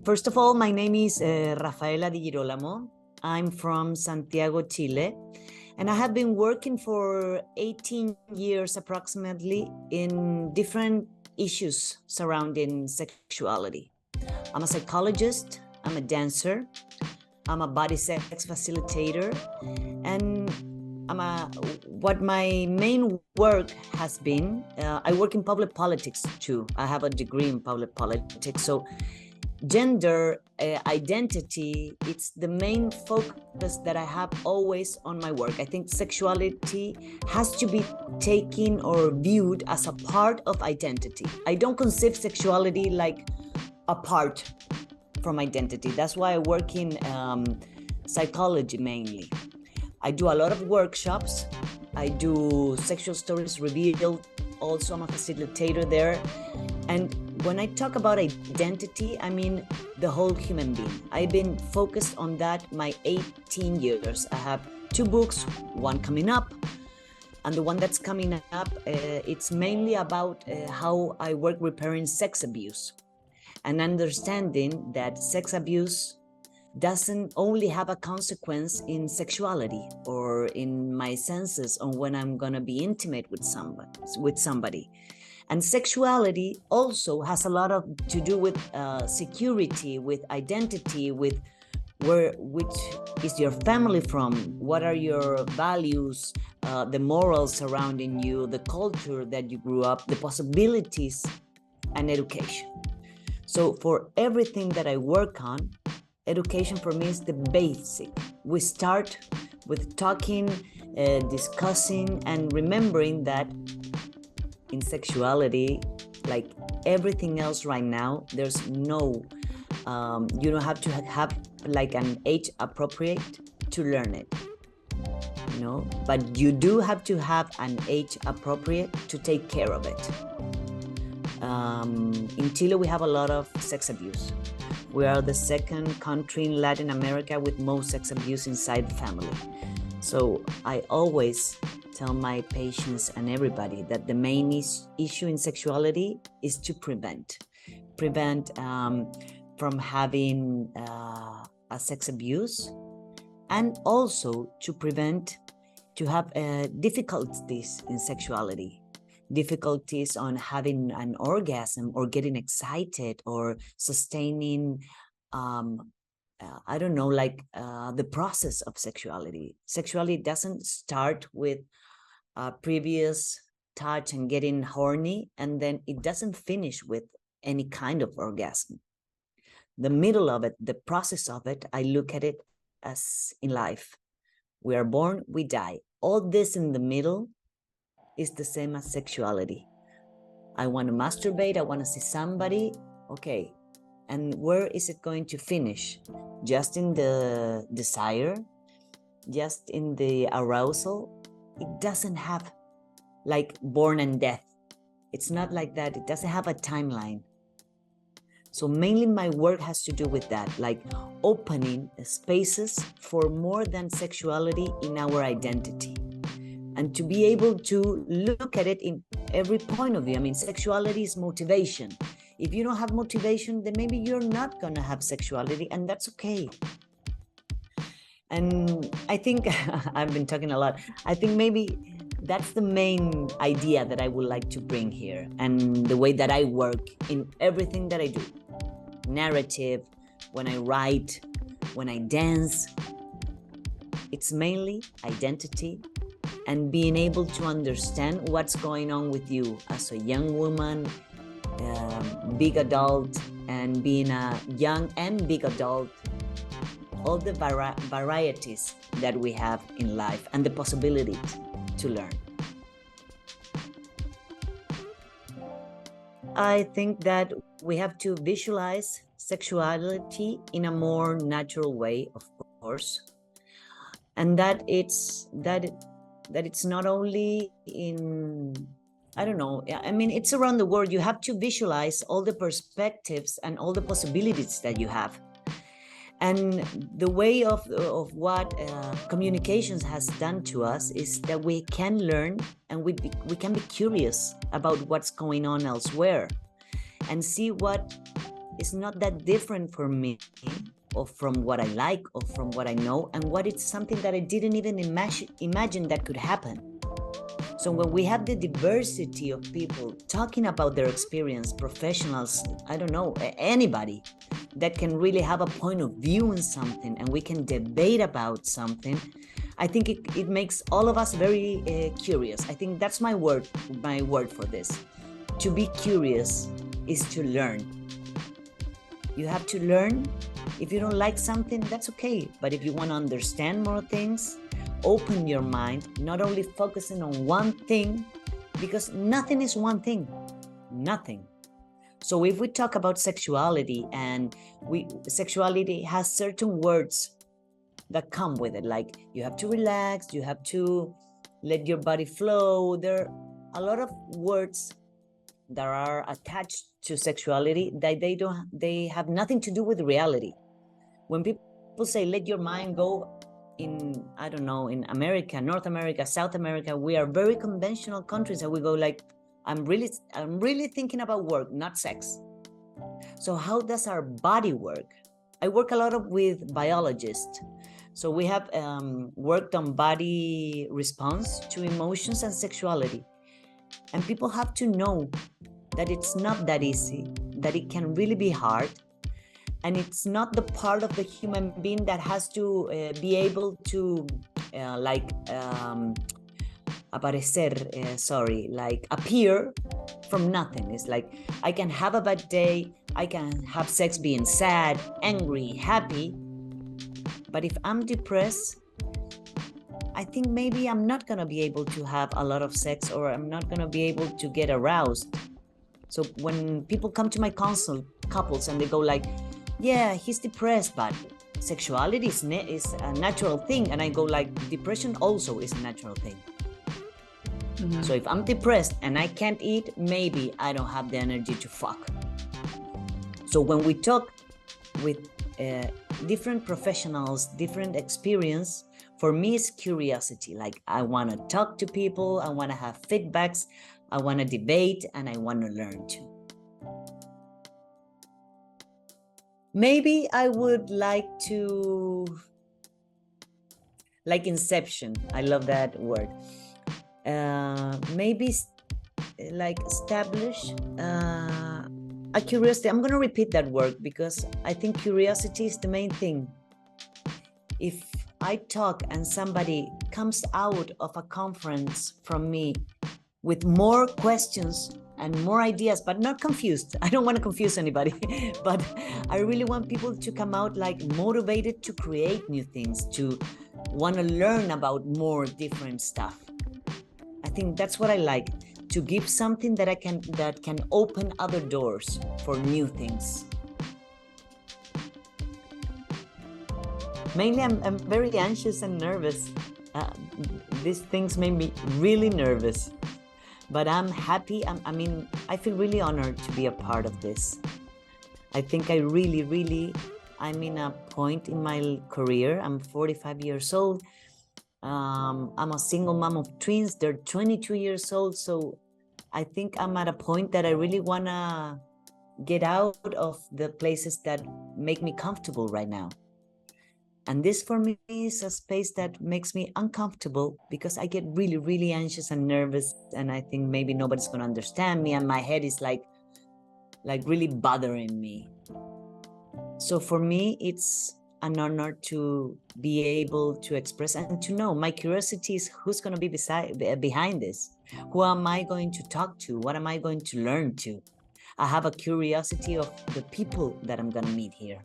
First of all, my name is Raffaella di Girolamo. I'm from Santiago, Chile, and I have been working for 18 years approximately in different issues surrounding sexuality. I'm a psychologist, I'm a dancer, I'm a body sex facilitator, and what my main work has been, I work in public politics too. I have a degree in public politics, so gender identity, it's the main focus that I have always on my work. I think sexuality has to be taken or viewed as a part of identity. I don't conceive sexuality like apart from identity. That's why I work in psychology mainly. I do a lot of workshops. I do sexual stories revealed. Also, I'm a facilitator there. And when I talk about identity, I mean the whole human being. I've been focused on that my 18 years. I have 2 books, one coming up, and the one that's coming up, it's mainly about how I work repairing sex abuse and understanding that sex abuse doesn't only have a consequence in sexuality or in my senses on when I'm gonna be intimate with somebody. And sexuality also has a lot to do with security, with identity, with which is your family from, what are your values, the morals surrounding you, the culture that you grew up, the possibilities, and education. So for everything that I work on, education for me is the basic. We start with talking, discussing, and remembering that in sexuality, like everything else right now, there's no, you don't have to have like an age appropriate to learn it, you know, but you do have to have an age appropriate to take care of it. In Chile, we have a lot of sex abuse. We are the second country in Latin America with most sex abuse inside the family. So I always tell my patients and everybody that the main issue in sexuality is to prevent from having a sex abuse, and also to prevent to have difficulties in sexuality, difficulties on having an orgasm or getting excited or sustaining I don't know, like the process of sexuality. Sexuality doesn't start with previous touch and getting horny, and then it doesn't finish with any kind of orgasm. The middle of it, the process of it, I look at it as in life. We are born, we die. All this in the middle is the same as sexuality. I want to masturbate, I want to see somebody, okay. And where is it going to finish? Just in the desire? Just in the arousal? It doesn't have like born and death. It's not like that. It doesn't have a timeline. So mainly my work has to do with that, like opening spaces for more than sexuality in our identity. And to be able to look at it in every point of view. I mean, sexuality is motivation. If you don't have motivation, then maybe you're not going to have sexuality, and that's okay. And I think I've been talking a lot. I think maybe that's the main idea that I would like to bring here, and the way that I work in everything that I do. Narrative, when I write, when I dance, it's mainly identity and being able to understand what's going on with you as a young woman, big adult, and being a young and big adult, all the varieties that we have in life and the possibility to learn. I think that we have to visualize sexuality in a more natural way, of course, and that it's not only in, I don't know, I mean, it's around the world. You have to visualize all the perspectives and all the possibilities that you have. And the way of what communications has done to us is that we can learn, and we can be curious about what's going on elsewhere. and see what is not that different for me, or from what I like, or from what I know, and what is something that I didn't even imagine that could happen. So when we have the diversity of people talking about their experience, professionals, I don't know, anybody that can really have a point of view in something, and we can debate about something, I think it makes all of us very curious. I think that's my word for this. To be curious is to learn. You have to learn. If you don't like something, that's okay. But if you want to understand more things, open your mind, not only focusing on one thing, because nothing is one thing, nothing. So if we talk about sexuality, and sexuality has certain words that come with it, like you have to relax, you have to let your body flow. There are a lot of words that are attached to sexuality that they have nothing to do with reality. When people say let your mind go, in, I don't know, in America, North America, South America, we are very conventional countries, and we go like, I'm really thinking about work, not sex. So how does our body work? I work a lot with biologists. So we have worked on body response to emotions and sexuality. And people have to know that it's not that easy, that it can really be hard. And it's not the part of the human being that has to be able to appear from nothing. It's like, I can have a bad day, I can have sex being sad, angry, happy. But if I'm depressed, I think maybe I'm not gonna be able to have a lot of sex, or I'm not gonna be able to get aroused. So when people come to my consult, couples, and they go like, yeah, he's depressed, but sexuality is a natural thing. And I go like, depression also is a natural thing. Mm-hmm. So if I'm depressed and I can't eat, maybe I don't have the energy to fuck. So when we talk with different professionals, different experience, for me it's curiosity. Like, I want to talk to people, I want to have feedbacks, I want to debate, and I want to learn too. Maybe I would like to, like Inception, I love that word. Maybe like establish a curiosity. I'm going to repeat that word because I think curiosity is the main thing. If I talk and somebody comes out of a conference from me with more questions and more ideas, but not confused. I don't want to confuse anybody, but I really want people to come out like motivated to create new things, to want to learn about more different stuff. I think that's what I like, to give something that can open other doors for new things. Mainly, I'm very anxious and nervous. These things make me really nervous. But I'm happy. I feel really honored to be a part of this. I think I'm in a point in my career. I'm 45 years old. I'm a single mom of twins. They're 22 years old. So I think I'm at a point that I really want to get out of the places that make me comfortable right now. And this for me is a space that makes me uncomfortable because I get really, really anxious and nervous. And I think maybe nobody's going to understand me. And my head is like really bothering me. So for me, it's an honor to be able to express and to know. My curiosity is who's going to be behind this. Who am I going to talk to? What am I going to learn to? I have a curiosity of the people that I'm going to meet here.